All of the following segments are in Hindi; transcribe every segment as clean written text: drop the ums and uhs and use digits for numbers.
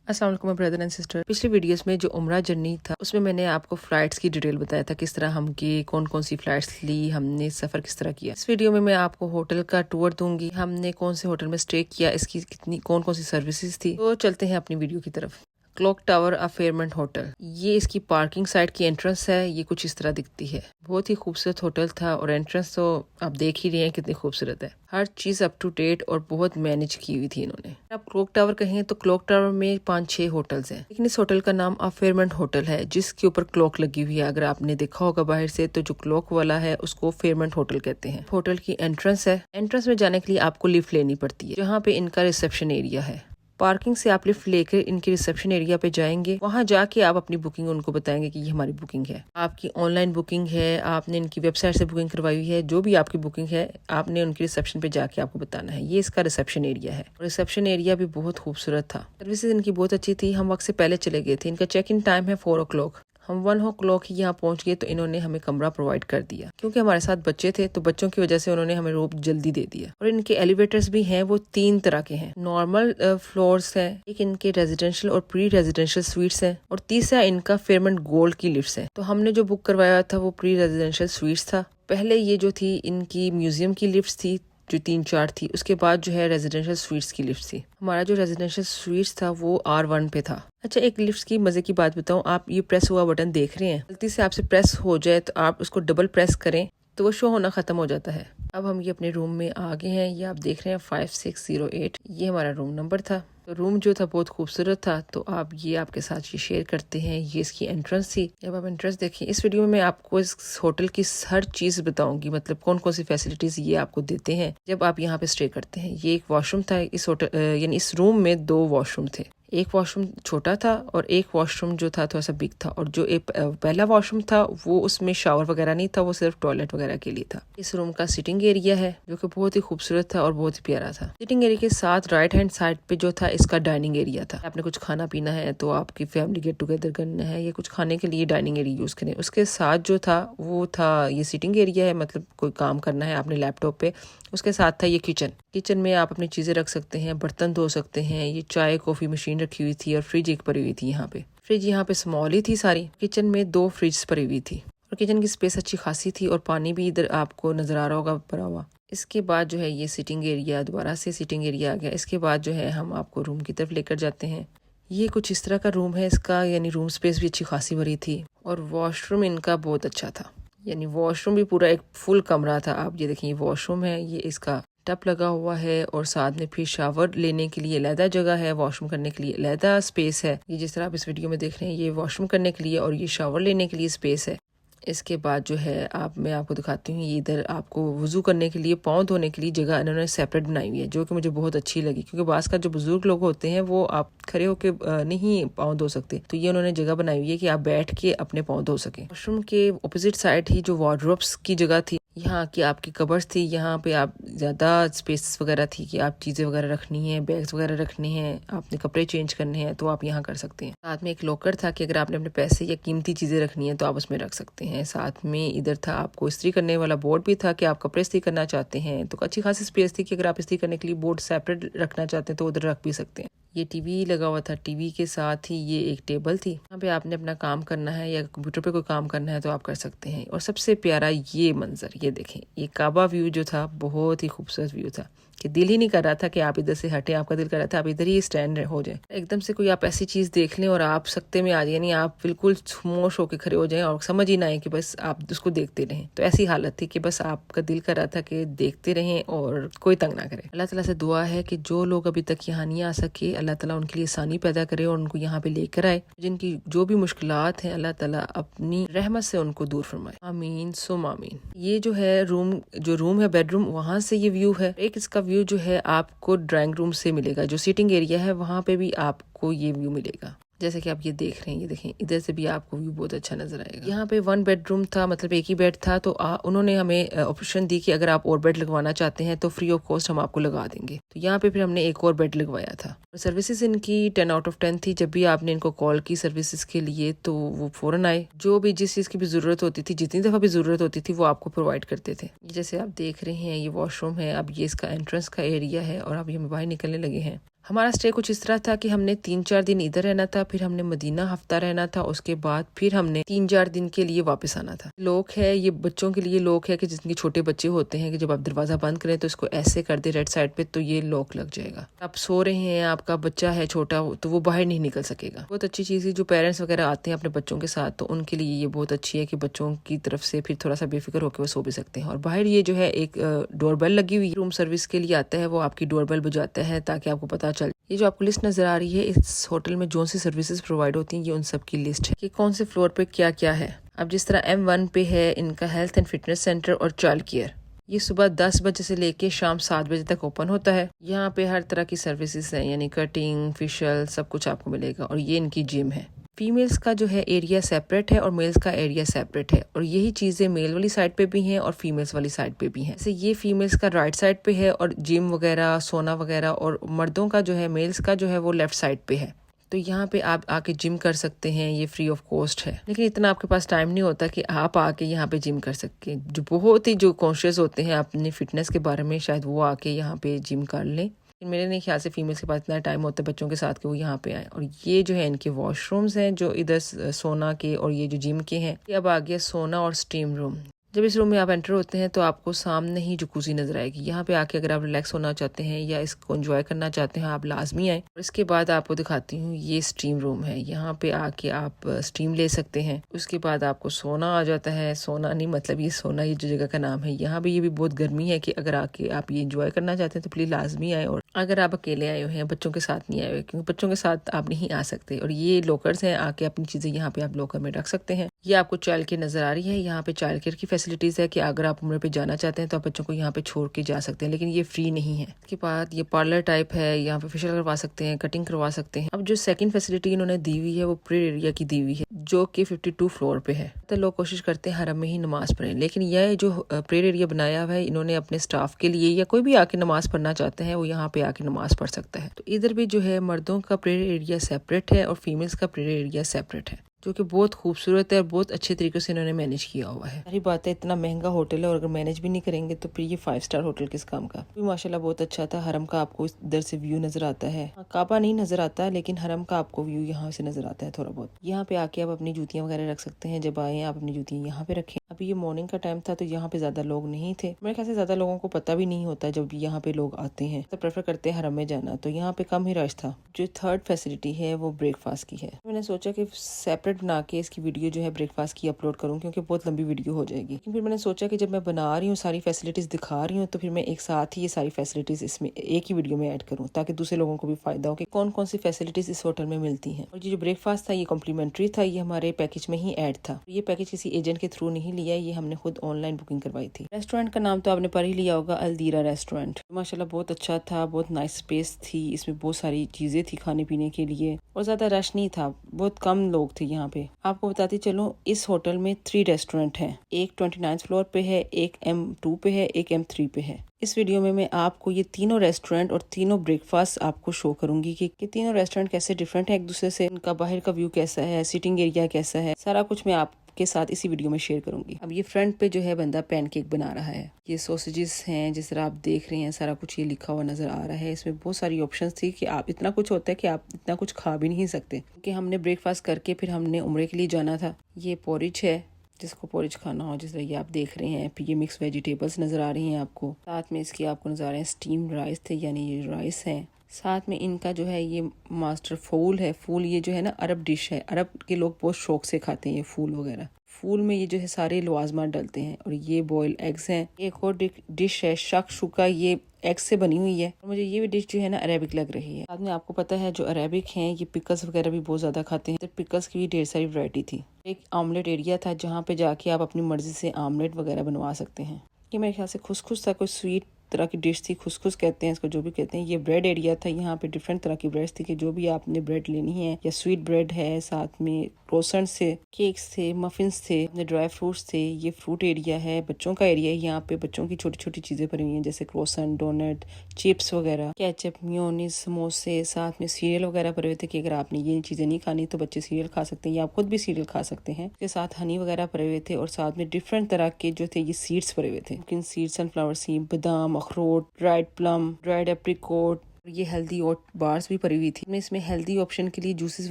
अस्सलाम वालेकुम ब्रदर एंड सिस्टर। पिछली वीडियोस में जो उम्रा जर्नी था उसमें मैंने आपको फ्लाइट्स की डिटेल बताया था, किस तरह हम गए, कौन कौन सी फ्लाइट्स ली, हमने सफर किस तरह किया। इस वीडियो में मैं आपको होटल का टूर दूंगी, हमने कौन से होटल में स्टे किया, इसकी कितनी कौन कौन सी सर्विसेज थी। तो चलते हैं अपनी वीडियो की तरफ। क्लॉक टावर ऑफ फेयरमेंट होटल, ये इसकी पार्किंग साइड की एंट्रेंस है। ये कुछ इस तरह दिखती है। बहुत ही खूबसूरत होटल था और एंट्रेंस तो आप देख ही रहे हैं कितनी खूबसूरत है। हर चीज अप टू डेट और बहुत मैनेज की हुई थी इन्होंने। आप क्लॉक टावर कहें तो क्लॉक टावर में 5-6 होटल्स हैं, लेकिन इस होटल का नाम ऑफ फेयरमेंट होटल है, जिसके ऊपर क्लॉक लगी हुई है। अगर आपने देखा होगा बाहर से तो जो क्लॉक वाला है उसको फेयरमेंट होटल कहते हैं। होटल की एंट्रेंस है। एंट्रेंस में जाने के लिए आपको लिफ्ट लेनी पड़ती है, जहाँ पे इनका रिसेप्शन एरिया है। पार्किंग से आप लिफ्ट लेकर इनके रिसेप्शन एरिया पे जाएंगे। वहां जाके आप अपनी बुकिंग उनको बताएंगे कि ये हमारी बुकिंग है। आपकी ऑनलाइन बुकिंग है, आपने इनकी वेबसाइट से बुकिंग करवाई हुई है, जो भी आपकी बुकिंग है आपने उनके रिसेप्शन पे जाके आपको बताना है। ये इसका रिसेप्शन एरिया है। रिसेप्शन एरिया भी बहुत खूबसूरत था। सर्विसेज इनकी बहुत अच्छी थी। हम वक्त से पहले चले गए थे। इनका चेक इन टाइम है 4 o'clock। हम 1 o'clock ही यहाँ पहुंच गए तो इन्होंने हमें कमरा प्रोवाइड कर दिया। क्योंकि हमारे साथ बच्चे थे तो बच्चों की वजह से उन्होंने हमें रूम जल्दी दे दिया। और इनके एलिवेटर्स भी हैं, वो 3 तरह के हैं। नॉर्मल फ्लोर्स हैं, एक इनके रेजिडेंशियल और प्री रेजिडेंशियल स्वीट्स हैं, और तीसरा इनका फेयरमेंट गोल्ड की लिफ्ट्स हैं। तो हमने जो बुक करवाया था वो प्री रेजिडेंशियल स्वीट्स था। पहले ये जो थी इनकी म्यूजियम की लिफ्ट्स थी जो 3-4 थी। उसके बाद जो है रेजिडेंशियल स्वीट्स की लिफ्ट थी। हमारा जो रेजिडेंशियल स्वीट्स था वो R1 पे था। अच्छा, एक लिफ्ट की मजे की बात बताऊं, आप ये प्रेस हुआ बटन देख रहे हैं, गलती से आपसे प्रेस हो जाए तो आप उसको डबल प्रेस करें तो वो शो होना खत्म हो जाता है। अब हम ये अपने रूम में आ गए हैं। ये आप देख रहे हैं 5608, ये हमारा रूम नंबर था। तो रूम जो था बहुत खूबसूरत था, तो आप ये आपके साथ ये शेयर करते हैं। ये इसकी एंट्रेंस थी। जब आप एंट्रेंस देखिए, इस वीडियो में मैं आपको इस होटल की हर चीज बताऊंगी, मतलब कौन कौन सी फैसिलिटीज ये आपको देते हैं जब आप यहाँ पे स्टे करते हैं। ये एक वॉशरूम था इस होटल, यानी इस रूम में 2 वॉशरूम थे। एक वॉशरूम छोटा था और एक वॉशरूम जो था थोड़ा सा बिग था। और जो एक पहला वॉशरूम था वो उसमें शावर वगैरह नहीं था, वो सिर्फ टॉयलेट वगैरह के लिए था। इस रूम का सिटिंग एरिया है जो कि बहुत ही खूबसूरत था और बहुत ही प्यारा था। सिटिंग एरिया के साथ राइट हैंड साइड पे जो था इसका डाइनिंग एरिया था। आपने कुछ खाना पीना है तो आपकी फैमिली गेट टुगेदर करना है या कुछ खाने के लिए डाइनिंग एरिया यूज करें। उसके साथ जो था वो था ये सिटिंग एरिया है, मतलब कोई काम करना है आपने लैपटॉप पे। उसके साथ था ये किचन में आप अपनी चीजें रख सकते हैं, बर्तन धो सकते हैं। ये चाय कॉफी मशीन रखी हुई थी और फ्रिज एक पड़ी हुई थी। यहाँ पे फ्रिज यहाँ पे स्मॉल ही थी सारी। किचन में 2 फ्रिज पड़ी हुई थी और किचन की स्पेस अच्छी खासी थी और पानी भी इधर आपको नजर आ रहा होगा भरा हुआ। इसके बाद जो है ये सिटिंग एरिया, दोबारा से सिटिंग एरिया आ गया। इसके बाद जो है हम आपको रूम की तरफ लेकर जाते हैं। ये कुछ इस तरह का रूम है इसका, यानी रूम स्पेस भी अच्छी खासी भरी थी और वॉशरूम इनका बहुत अच्छा था। यानी वॉशरूम भी पूरा एक फुल कमरा था। आप ये देखिए वॉशरूम है, ये इसका टप लगा हुआ है और साथ में फिर शावर लेने के लिए अलहदा जगह है, वॉशरूम करने के लिए अलहदा स्पेस है। ये जिस तरह आप इस वीडियो में देख रहे हैं ये वॉशरूम करने के लिए और ये शावर लेने के लिए स्पेस है। इसके बाद जो है मैं आपको दिखाती हूँ, ये इधर आपको वुजू करने के लिए, पाँव धोने के लिए जगह इन्होंने सेपरेट बनाई हुई है, जो कि मुझे बहुत अच्छी लगी। क्योंकि बास का जो बुजुर्ग लोग होते हैं वो आप खड़े होके नहीं पाँव धो सकते, तो ये उन्होंने जगह बनाई हुई है कि आप बैठ के अपने पाँव धो सके। वॉशरूम के ऑपोजिट साइड ही जो वार्डरोब्स की जगह थी, यहाँ की आपकी कबर्स थी। यहाँ पे आप ज्यादा स्पेस वगैरह थी कि आप चीजें वगैरह रखनी है, बैग्स वगैरह रखने हैं, आपने कपड़े चेंज करने हैं तो आप यहाँ कर सकते हैं। साथ में एक लॉकर था कि अगर आपने अपने पैसे या कीमती चीजें रखनी है तो आप उसमें रख सकते हैं। साथ में इधर था आपको इस्त्री करने वाला बोर्ड भी था कि आप कपड़े इस्त्री करना चाहते हैं तो अच्छी खासी स्पेस थी कि अगर आप इस्त्री करने के लिए बोर्ड सेपरेट रखना चाहते हैं तो उधर रख भी सकते हैं। ये टीवी लगा हुआ था। टीवी के साथ ही ये एक टेबल थी, यहाँ पे आपने अपना काम करना है या कंप्यूटर पे कोई काम करना है तो आप कर सकते हैं। और सबसे प्यारा ये मंजर, ये देखें, ये काबा व्यू जो था बहुत ही खूबसूरत व्यू था कि दिल ही नहीं कर रहा था कि आप इधर से हटे, आपका दिल कर रहा था आप इधर ही स्टैंड हो जाए। एकदम से कोई आप ऐसी चीज देख लें और आप सकते में आ जाए, यानी आप बिल्कुल खामोश होकर खड़े हो जाएं और समझ ही ना आए कि बस आप उसको देखते रहें। तो ऐसी हालत थी कि बस आपका दिल कर रहा था कि देखते रहें और कोई तंग ना करे। अल्लाह ताला से दुआ है कि जो लोग अभी तक यहाँ नहीं आ सके, अल्लाह ताला उनके लिए आसानी पैदा करे और उनको यहाँ पे लेकर आए। जिनकी जो भी मुश्किलात हैं अल्लाह ताला अपनी रहमत से उनको दूर फरमाए, आमीन सुम आमीन। ये जो है रूम है बेडरूम, वहां से ये व्यू है। एक इसका व्यू जो है आपको ड्राइंग रूम से मिलेगा। जो सीटिंग एरिया है वहां पे भी आपको ये व्यू मिलेगा, जैसे कि आप ये देख रहे हैं। ये देखें, इधर से भी आपको व्यू बहुत अच्छा नजर आएगा। यहाँ पे 1 बेडरूम था, मतलब एक ही बेड था। तो उन्होंने हमें ऑप्शन दी कि अगर आप और बेड लगवाना चाहते हैं तो फ्री ऑफ कॉस्ट हम आपको लगा देंगे। तो यहाँ पे फिर हमने एक और बेड लगवाया था। सर्विसेज इनकी 10 out of 10 थी। जब भी आपने इनको कॉल की सर्विसेज के लिए तो वो फौरन आए। जो भी जिस चीज की भी जरूरत होती थी, जितनी दफा भी जरूरत होती थी, वो आपको प्रोवाइड करते थे। जैसे आप देख रहे हैं ये वॉशरूम है। अब ये इसका एंट्रेंस का एरिया है और अब ये बाहर निकलने लगे हैं। हमारा स्टे कुछ इस तरह था कि हमने 3-4 दिन इधर रहना था, फिर हमने मदीना हफ्ता रहना था, उसके बाद फिर हमने 3-4 दिन के लिए वापस आना था। लॉक है ये बच्चों के लिए, लॉक है कि जिनके छोटे बच्चे होते हैं कि जब आप दरवाजा बंद करें तो इसको ऐसे कर दे राइट साइड पे तो ये लॉक लग जाएगा। आप सो रहे हैं, आपका बच्चा है छोटा तो वो बाहर नहीं निकल सकेगा। बहुत अच्छी चीज है, जो पेरेंट्स वगैरह आते हैं अपने बच्चों के साथ तो उनके लिए ये बहुत अच्छी है कि बच्चों की तरफ से फिर थोड़ा सा बेफिक्र होकर वो सो भी सकते हैं। और बाहर ये जो है एक डोरबेल लगी हुई रूम सर्विस के लिए आता है, वो आपकी डोरबेल बजाता है ताकि आपको पता चल। ये जो आपको लिस्ट नजर आ रही है इस होटल में जो सी सर्विसेज प्रोवाइड होती हैं ये उन सब की लिस्ट है कि कौन से फ्लोर पे क्या क्या है। अब जिस तरह M1 पे है इनका हेल्थ एंड फिटनेस सेंटर और चाइल्ड केयर, ये सुबह 10 बजे से लेके शाम 7 बजे तक ओपन होता है। यहाँ पे हर तरह की सर्विसेज हैं, यानी कटिंग, फेशियल, सब कुछ आपको मिलेगा। और ये इनकी जिम है। फीमेल्स का जो है एरिया सेपरेट है और मेल्स का एरिया सेपरेट है, और यही चीजें मेल वाली साइड पे भी हैं और फीमेल्स वाली साइड पे भी हैं। जैसे ये फीमेल्स का राइट साइड पे है और जिम वगैरह, सोना वगैरह, और मर्दों का जो है, मेल्स का जो है वो लेफ्ट साइड पे है। तो यहाँ पे आप आके जिम कर सकते हैं, ये फ्री ऑफ कॉस्ट है। लेकिन इतना आपके पास टाइम नहीं होता कि आप आके यहाँ पे जिम कर सकें। जो बहुत ही जो कॉन्शियस होते हैं अपने फिटनेस के बारे में, शायद वो आके यहाँ पे जिम कर लें। मेरे नहीं ख्याल से फीमेल्स के पास इतना टाइम होता है बच्चों के साथ कि वो यहाँ पे आए। और ये जो है इनके वॉशरूम्स हैं जो इधर सोना के और ये जो जिम के हैं। ये अब आ गया सोना और स्टीम रूम। जब इस रूम में आप एंटर होते हैं तो आपको सामने ही जकूज़ी नजर आएगी। यहाँ पे आके अगर आप रिलैक्स होना चाहते हैं या इसको एंजॉय करना चाहते हैं आप लाजमी आए। और इसके बाद आपको दिखाती हूँ, ये स्टीम रूम है। यहाँ पे आके आप स्टीम ले सकते हैं। उसके बाद आपको सोना आ जाता है। सोना नहीं मतलब ये सोना, ये जो जगह का नाम है। यहाँ पे ये भी बहुत गर्मी है कि अगर आके आप ये एंजॉय करना चाहते हैं तो प्लीज लाजमी आए। और अगर आप अकेले आए हुए हैं, बच्चों के साथ नहीं आए हुए, क्योंकि बच्चों के साथ आप नहीं आ सकते। और ये लॉकर्स हैं, आके अपनी चीजें यहाँ पे आप लॉकर में रख सकते हैं। ये आपको चाइल्ड केयर नजर आ रही है। यहाँ पे चाइल्ड केयर की फैसिलिटीज है कि अगर आप उम्र पे जाना चाहते हैं तो आप बच्चों को यहाँ पे छोड़ के जा सकते हैं, लेकिन ये फ्री नहीं है। इसके बाद ये पार्लर टाइप है, यहाँ पे फेशियल करवा सकते हैं, कटिंग करवा सकते हैं। अब जो सेकंड फैसिलिटी इन्होंने दी हुई है वो प्रेयर एरिया की दी हुई है, जो कि 52 फ्लोर पे है। तो लोग कोशिश करते हैं हरम में ही नमाज पढ़ें, लेकिन यह जो प्रेयर एरिया बनाया हुआ है इन्होंने अपने स्टाफ के लिए, या कोई भी आके नमाज पढ़ना चाहते हैं वो यहाँ पे आके नमाज पढ़ सकता है। तो इधर भी जो है मर्दों का प्रेयर एरिया सेपरेट है और फीमेल्स का प्रेयर एरिया सेपरेट है, जो कि बहुत खूबसूरत है और बहुत अच्छे तरीके से इन्होंने मैनेज किया हुआ है। सारी बात है, इतना महंगा होटल है और अगर मैनेज भी नहीं करेंगे तो फिर ये 5 स्टार होटल किस काम का। भी माशाल्लाह बहुत अच्छा था। हरम का आपको इधर से व्यू नजर आता है, काबा नहीं नजर आता लेकिन हरम का आपको व्यू यहाँ से नजर आता है थोड़ा बहुत। यहाँ पे आके आप अपनी जूतियां वगैरह रख सकते हैं। जब आए आप अपनी जूतियां यहाँ पे रखें। अभी ये मॉर्निंग का टाइम था तो यहाँ पे ज्यादा लोग नहीं थे। मेरे ख्याल से ज्यादा लोगों को पता भी नहीं होता जब यहाँ पे लोग आते हैं तो प्रेफर करते हैं हरम में जाना, तो यहाँ पे कम ही रश था। जो थर्ड फैसिलिटी है वो ब्रेकफास्ट की है। मैंने सोचा कि सेपरेट बना के इसकी वीडियो जो है ब्रेकफास्ट की अपलोड करूँ, क्योंकि बहुत लंबी वीडियो हो जाएगी। लेकिन फिर मैंने सोचा कि जब मैं बना रही हूँ, सारी फैसिलिटीज दिखा रही हूँ, तो फिर मैं एक साथ ही ये सारी फैसिलिटीज इसमें एक ही वीडियो में ऐड करूँ ताकि दूसरे लोगों को भी फायदा हो कि कौन कौन सी फैसिलिटीज इस होटल में मिलती हैं। और ये जो ब्रेकफास्ट था ये कॉम्प्लीमेंट्री था, ये हमारे पैकेज में ही ऐड था। ये पैकेज किसी एजेंट के थ्रू नहीं लिया, ये हमने खुद ऑनलाइन बुकिंग करवाई थी। रेस्टोरेंट का नाम तो आपने पढ़ ही लिया होगा, अलदीरा रेस्टोरेंट। माशाल्लाह बहुत अच्छा था, बहुत नाइस स्पेस थी, इसमें बहुत सारी चीजें थी खाने पीने के लिए और ज्यादा रश नहीं था, बहुत कम लोग थे यहाँ पे। आपको बताती चलो इस होटल में 3 रेस्टोरेंट हैं। एक 29 फ्लोर पे है, एक M2 पे है, एक M3 पे है। इस वीडियो में मैं आपको ये तीनों रेस्टोरेंट और तीनों ब्रेकफास्ट आपको शो करूंगी कि तीनों रेस्टोरेंट कैसे डिफरेंट है एक दूसरे से, उनका बाहर का व्यू कैसा है, सिटिंग एरिया कैसा है, सारा कुछ मैं आपके साथ इसी वीडियो में शेयर करूंगी। अब ये फ्रंट पे जो है बंदा पैनकेक बना रहा है। ये सॉसेजेस हैं जिस तरह आप देख रहे हैं, सारा कुछ ये लिखा हुआ नजर आ रहा है। इसमें बहुत सारी ऑप्शंस थी कि आप, इतना कुछ होता है कि आप इतना कुछ खा भी नहीं सकते, क्योंकि हमने ब्रेकफास्ट करके फिर हमने उम्रे के लिए जाना था। ये पोरिज है, जिसको पोरिज खाना हो, जिस तरह ये आप देख रहे हैं। फिर ये मिक्स वेजिटेबल्स नजर आ रही हैं आपको, साथ में इसके आपको नजर आ रहे हैं स्टीम राइस थे, यानी ये राइस है। साथ में इनका जो है ये मास्टर फूल है। फूल ये जो है ना अरब डिश है, अरब के लोग बहुत शौक से खाते हैं ये फूल वगैरह। फूल में ये जो है सारे लवाजमात डलते हैं। और ये बॉयल एग्स हैं। एक और डिश है शक्शुका, ये एग से बनी हुई है। मुझे ये भी डिश जो है ना अरेबिक लग रही है। बाद में आपको पता है जो अरेबिक हैं ये पिकल्स वगैरह भी बहुत ज्यादा खाते हैं, तो पिकल्स की भी ढेर सारी वैरायटी थी। एक आमलेट एरिया था जहाँ पे जाके आप अपनी मर्जी से आमलेट वगैरह बनवा सकते हैं। ये मेरे ख्याल से खुसखुस था, कोई स्वीट तरह की डिश थी, खुसखुस कहते हैं इसको, जो भी कहते हैं। ये ब्रेड एरिया था, यहाँ पे डिफरेंट तरह की ब्रेड्स थी कि जो भी आपने ब्रेड लेनी है, या स्वीट ब्रेड है, साथ में क्रोसेंट्स थे, केक्स थे, मफिन्स थे, ड्राई फ्रूट्स थे। ये फ्रूट एरिया है, बच्चों का एरिया है। यहाँ पे बच्चों की छोटी छोटी चीजें पड़ी हुई हैं, जैसे क्रोसेंट, डोनट, चिप्स वगैरह, केचप, मेयोनीज, समोसे, साथ में सीरियल वगैरह पड़े हुए थे कि अगर आपने ये चीजें नहीं खानी तो बच्चे सीरियल खा सकते हैं या आप खुद भी सीरियल खा सकते हैं। इसके साथ हनी वगैरह पड़े हुए थे और साथ में डिफरेंट तरह के जो थे ये सीड्स पड़े हुए थे, सीड्स, सनफ्लावर सीड, बादाम, अखरोट, ड्राइड प्लम, ड्राइड एप्रिकोट, ये हेल्दी ओट बार्स भी पड़ी हुई थी। इसमें हेल्दी ऑप्शन के लिए जूसेस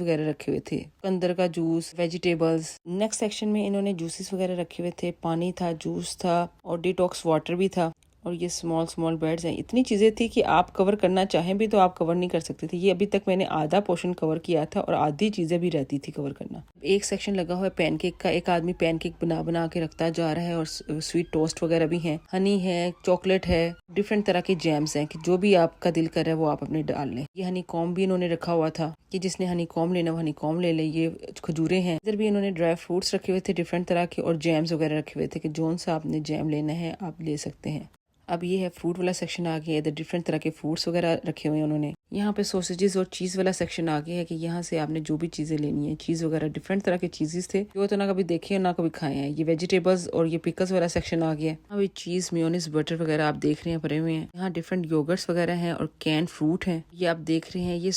वगैरह रखे हुए थे, चुकंदर का जूस, वेजिटेबल्स। नेक्स्ट सेक्शन में इन्होंने जूसेस वगैरह रखे हुए थे, पानी था, जूस था और डिटॉक्स वाटर भी था। और ये स्मॉल बेड्स हैं। इतनी चीज़ें थी कि आप कवर करना चाहें भी तो आप कवर नहीं कर सकते थे। ये अभी तक मैंने आधा पोर्शन कवर किया था और आधी चीज़ें भी रहती थी कवर करना। एक सेक्शन लगा हुआ है पैनकेक का। एक आदमी पैनकेक बना के रखता जा रहा है और स्वीट टोस्ट वगैरह भी हैं, हनी है, चॉकलेट है, डिफरेंट तरह के जैम्स हैं कि जो भी आपका दिल कर रहा है वो आप अपने डाल लें। ये हनी कॉम भी इन्होंने रखा हुआ था कि जिसने हनी कॉम लेना वो हनी कॉम ले ले। ये खजूरें हैं। इधर भी इन्होंने ड्राई फ्रूट्स रखे हुए थे डिफरेंट तरह के और जैम्स वगैरह रखे हुए थे कि जोन सा आपने जैम लेना है आप ले सकते हैं। अब ये है फ्रूट वाला सेक्शन आ गया। इधर डिफरेंट तरह के फ्रूट्स वगैरह रखे हुए हैं उन्होंने। यहाँ पे सॉसेजेस और चीज़ वाला सेक्शन आ गया है कि यहाँ से आपने जो भी चीज़ें लेनी है, चीज़ वगैरह डिफरेंट तरह के चीज़ेस थे जो तो ना कभी देखे और ना कभी खाए हैं। ये वेजिटेबल्स और ये पिकल्स वाला सेक्शन आ गया। यहाँ पे चीज़, मेयोनीज, बटर वगैरह आप देख रहे हैं भरे हुए हैं। यहाँ डिफरेंट योगर्ट्स वगैरह हैं और कैन फ्रूट हैं। ये आप देख रहे हैं। ये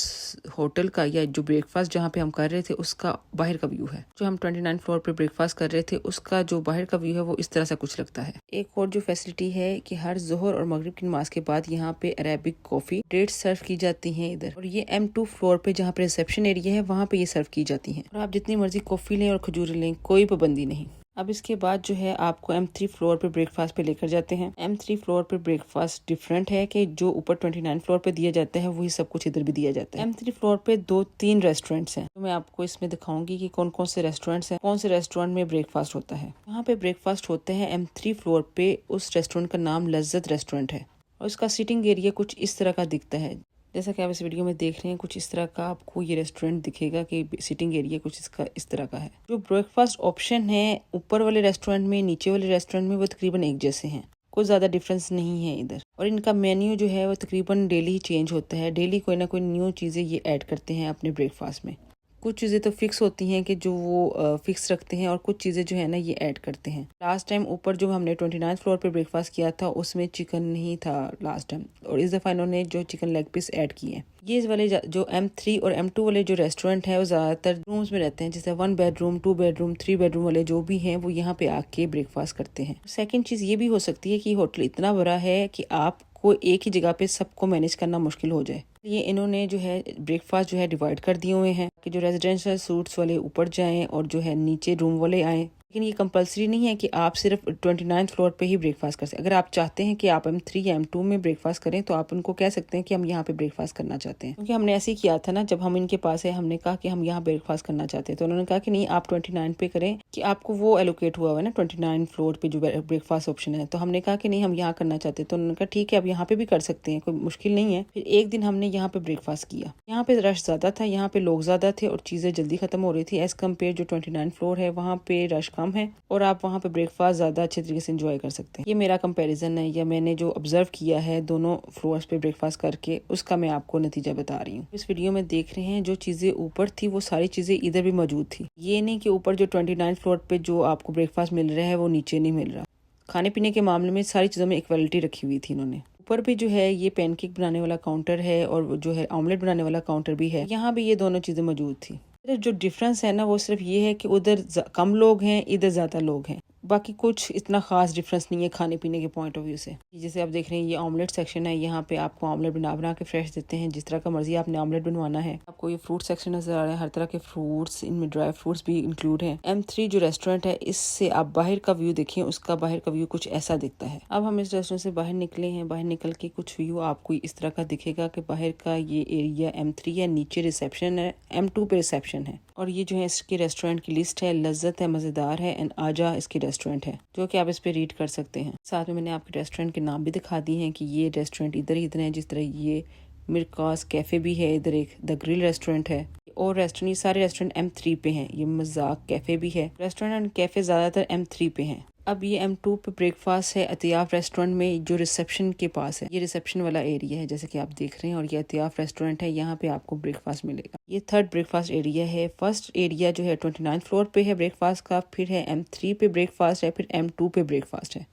होटल का या जो ब्रेकफास्ट जहाँ पे हम कर रहे थे उसका बाहर का व्यू है। जो हम 29 फ्लोर पे ब्रेकफास्ट कर रहे थे उसका जो बाहर का व्यू है वो इस तरह से कुछ लगता है। एक और जो फैसिलिटी है कि हर जोहर और मगरिब की नमाज के बाद यहाँ पे अरेबिक कॉफी डेट्स सर्व की जाती हैं इधर। और ये M2 फ्लोर पे जहाँ पे रिसेप्शन एरिया है वहाँ पे ये सर्व की जाती हैं और आप जितनी मर्जी कॉफी लें और खजूर लें, कोई पाबंदी नहीं। अब इसके बाद जो है आपको M3 फ्लोर पे ब्रेकफास्ट पे लेकर जाते हैं। M3 फ्लोर पे ब्रेकफास्ट डिफरेंट है कि जो ऊपर 29 फ्लोर पे दिया जाता है वही सब कुछ इधर भी दिया जाता है। M3 फ्लोर पे 2-3 रेस्टोरेंट्स हैं तो मैं आपको इसमें दिखाऊंगी कि कौन कौन से रेस्टोरेंट्स हैं, कौन से रेस्टोरेंट में ब्रेकफास्ट होता है। यहाँ पे ब्रेकफास्ट होते हैं M3 फ्लोर पे। उस रेस्टोरेंट का नाम लज्जत रेस्टोरेंट है और इसका सीटिंग एरिया कुछ इस तरह का दिखता है। जैसा कि आप इस वीडियो में देख रहे हैं कुछ इस तरह का आपको ये रेस्टोरेंट दिखेगा कि सीटिंग एरिया कुछ इसका इस तरह का है। जो ब्रेकफास्ट ऑप्शन है ऊपर वाले रेस्टोरेंट में, नीचे वाले रेस्टोरेंट में वो तकरीबन एक जैसे हैं, कोई ज़्यादा डिफरेंस नहीं है इधर। और इनका मेन्यू जो है वो तकरीबन डेली ही चेंज होता है। डेली कोई ना कोई न्यू चीज़ें ये ऐड करते हैं अपने ब्रेकफास्ट में। कुछ चीज़ें तो फिक्स होती हैं कि जो वो फिक्स रखते हैं और कुछ चीज़ें जो है ना ये ऐड करते हैं। लास्ट टाइम ऊपर जो हमने 29 फ्लोर पे ब्रेकफास्ट किया था उसमें चिकन नहीं था लास्ट टाइम और इस दफ़ा इन्होंने जो चिकन लेग पीस ऐड किए हैं। ये वाले जो M3 और M2 वाले जो रेस्टोरेंट है वो ज़्यादातर रूम्स में रहते हैं, जैसे 1 बेडरूम, 2 बेडरूम, 3 बेडरूम वाले जो भी हैं वो यहाँ पे आके ब्रेकफास्ट करते हैं। सेकेंड चीज़ ये भी हो सकती है कि होटल इतना बड़ा है कि आपको एक ही जगह पे सबको मैनेज करना मुश्किल हो जाए। ये इन्होंने जो है ब्रेकफास्ट जो है डिवाइड कर दिए हुए हैं कि जो रेजिडेंशियल सूट्स वाले ऊपर जाएं और जो है नीचे रूम वाले आएं। लेकिन ये कंपलसरी नहीं है कि आप सिर्फ 29 फ्लोर पे ही ब्रेकफास्ट कर सकते। अगर आप चाहते हैं कि आप M3 या M2 में ब्रेकफास्ट करें तो आप उनको कह सकते हैं कि हम यहाँ पे ब्रेकफास्ट करना चाहते हैं। क्योंकि हमने ऐसे ही किया था ना, जब हम इनके पास है हमने कहा कि हम यहाँ ब्रेकफास्ट करना चाहते हैं तो उन्होंने कहा कि नहीं आप 29 पे करें कि आपको वो एलोकेट हुआ है ना 29 फ्लोर पे जो ब्रेकफास्ट ऑप्शन है। तो हमने कहा कि नहीं हम यहाँ करना चाहते हैं तो उन्होंने कहा ठीक है आप यहाँ पे भी कर सकते हैं, कोई मुश्किल नहीं है। फिर एक दिन हमने यहाँ पे ब्रेकफास्ट किया। यहाँ पे रश ज्यादा था, यहाँ पे लोग ज्यादा थे और चीजें जल्दी खत्म हो रही थी एज कम्पेयर जो 29 फ्लोर है वहाँ पे रश कम है और आप वहाँ पे ब्रेकफास्ट ज़्यादा अच्छे तरीके से एंजॉय कर सकते हैं। ये मेरा कंपैरिजन है या मैंने जो ऑब्जर्व किया है दोनों फ्लोर्स पे ब्रेकफास्ट करके उसका मैं आपको नतीजा बता रही हूँ। इस वीडियो में देख रहे हैं जो चीज़ें ऊपर थी वो सारी चीज़ें इधर भी मौजूद थी। ये नहीं कि ऊपर जो 29 फ्लोर पे जो आपको ब्रेकफास्ट मिल रहा है वो नीचे नहीं मिल रहा। खाने पीने के मामले में सारी चीज़ों में इक्वालिटी रखी हुई थी इन्होंने। ऊपर भी जो है ये पैनकेक बनाने वाला काउंटर है और जो है ऑमलेट बनाने वाला काउंटर भी है। यहाँ भी ये दोनों चीज़ें मौजूद थी। जो डिफरेंस है ना वो सिर्फ ये है कि उधर कम लोग हैं, इधर ज़्यादा लोग हैं। बाकी कुछ इतना खास डिफरेंस नहीं है खाने पीने के पॉइंट ऑफ व्यू से। जैसे आप देख रहे हैं ये ऑमलेट सेक्शन है। यहाँ पे आपको ऑमलेट बना के फ्रेश देते हैं, जिस तरह का मर्जी आपने ऑमलेट बनवाना है। आपको ये फ्रूट सेक्शन नजर आ रहा है, हर तरह के फ्रूट्स, इनमें ड्राई फ्रूट्स भी इंक्लूड हैं। M3 जो रेस्टोरेंट है इससे आप बाहर का व्यू देखिए, उसका बाहर का व्यू कुछ ऐसा दिखता है। अब हम इस रेस्टोरेंट से बाहर निकले हैं। बाहर निकल के कुछ व्यू आपको इस तरह का दिखेगा कि बाहर का ये एरिया M3 है, नीचे रिसेप्शन है, M2 पे रिसेप्शन है। और ये जो है इसके रेस्टोरेंट की लिस्ट है, लज्जत है, मजेदार है एंड आजा इसकी रेस्टोरेंट है, जो कि आप इस पे रीड कर सकते हैं। साथ में मैंने आपके रेस्टोरेंट के नाम भी दिखा दिए हैं कि ये रेस्टोरेंट इधर ही इधर है। जिस तरह ये मिरकास कैफे भी है, इधर एक द ग्रिल रेस्टोरेंट है और रेस्टोरेंट, ये सारे रेस्टोरेंट M3 पे हैं। ये मजाक कैफे भी है। रेस्टोरेंट एंड कैफे ज्यादातर M3 पे हैं। अब ये M2 पे ब्रेकफास्ट है अतियाफ रेस्टोरेंट में जो रिसेप्शन के पास है। ये रिसेप्शन वाला एरिया है जैसे कि आप देख रहे हैं और ये अतियाफ रेस्टोरेंट है, यहाँ पे आपको ब्रेकफास्ट मिलेगा। ये थर्ड ब्रेकफास्ट एरिया है। फर्स्ट एरिया जो है 29 फ्लोर पे है ब्रेकफास्ट का, फिर है M3 पे ब्रेकफास्ट है, फिर M2 पे ब्रेकफास्ट है।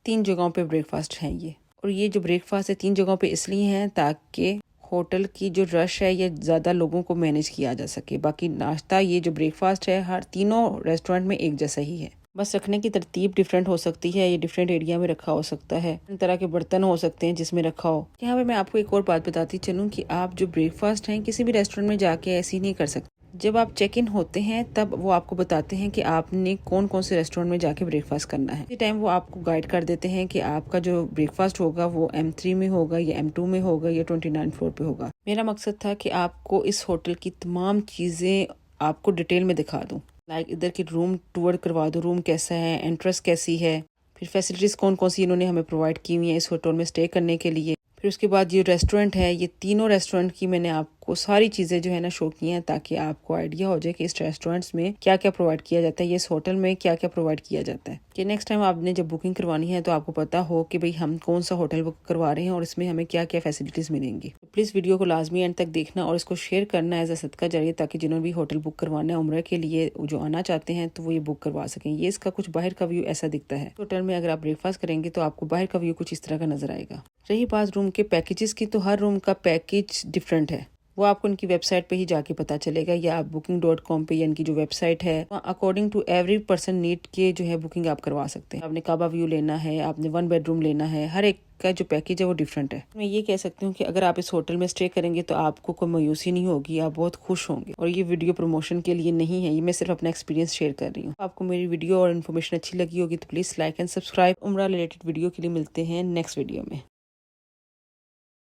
3 जगहों पे ब्रेकफास्ट है ये। और ये जो ब्रेकफास्ट है 3 जगहों पे इसलिए है ताकि होटल की जो रश है ये ज़्यादा लोगों को मैनेज किया जा सके। बाकी नाश्ता, ये जो ब्रेकफास्ट है हर तीनों रेस्टोरेंट में एक जैसा ही है। बस रखने की तरतीब डिफरेंट हो सकती है, ये डिफरेंट एरिया में रखा हो सकता है, इन तरह के बर्तन हो सकते हैं जिसमें रखा हो। यहाँ पे मैं आपको एक और बात बताती चलूँ कि आप जो ब्रेकफास्ट हैं किसी भी रेस्टोरेंट में जाके ऐसे ही नहीं कर सकते। जब आप चेक इन होते हैं तब वो आपको बताते हैं कि आपने कौन कौन से रेस्टोरेंट में जाके ब्रेकफास्ट करना है। इसी टाइम वो आपको गाइड कर देते हैं कि आपका जो ब्रेकफास्ट होगा वो M3 में होगा या M2 में होगा या 29 फ्लोर पे होगा। मेरा मकसद था कि आपको इस होटल की तमाम चीज़ें आपको डिटेल में दिखा दूँ। इधर की रूम टूर करवा दो, रूम कैसा है, एंट्रेंस कैसी है, फिर फैसिलिटीज़ कौन कौन सी इन्होंने हमें प्रोवाइड की हुई है इस होटल में स्टे करने के लिए। फिर उसके बाद ये रेस्टोरेंट है, ये तीनों रेस्टोरेंट की मैंने आपको सारी चीज़ें जो है ना शो की हैं ताकि आपको आइडिया हो जाए कि इस रेस्टोरेंट्स में क्या क्या प्रोवाइड किया जाता है, ये इस होटल में क्या क्या प्रोवाइड किया जाता है, कि नेक्स्ट टाइम आपने जब बुकिंग करवानी है तो आपको पता हो कि भाई हम कौन सा होटल बुक करवा रहे हैं और इसमें हमें क्या क्या फैसिलिटीज़ मिलेंगी। तो प्लीज़ वीडियो को लाजमी एंड तक देखना और इसको शेयर करना एज अ सदका जारिया, ताकि जिन्होंने भी होटल बुक करवाना है उम्र के लिए जो आना चाहते हैं तो वो ये बुक करवा सकें। ये इसका कुछ बाहर का व्यू ऐसा दिखता है। होटल में अगर आप ब्रेकफास्ट करेंगे तो आपको बाहर का व्यू कुछ इस तरह का नजर आएगा। रही बात रूम के पैकेजेस की, तो हर रूम का पैकेज डिफरेंट है, वो आपको उनकी वेबसाइट पे ही जाके पता चलेगा या आप booking.com पे या इनकी जो वेबसाइट है according to every person need के जो है बुकिंग आप करवा सकते हैं। आपने काबा व्यू लेना है, आपने 1 बेडरूम लेना है, हर एक का जो पैकेज है वो डिफरेंट है। मैं ये कह सकती हूँ कि अगर आप इस होटल में स्टे करेंगे तो आपको कोई मायूसी नहीं होगी, आप बहुत खुश होंगे। और ये वीडियो प्रमोशन के लिए नहीं है, ये मैं सिर्फ अपना एक्सपीरियंस शेयर कर रही हूँ। आपको मेरी वीडियो और इन्फॉर्मेशन अच्छी लगी होगी तो प्लीज लाइक एंड सब्सक्राइब। उम्रा रिलेटेड वीडियो के लिए मिलते हैं नेक्स्ट वीडियो में।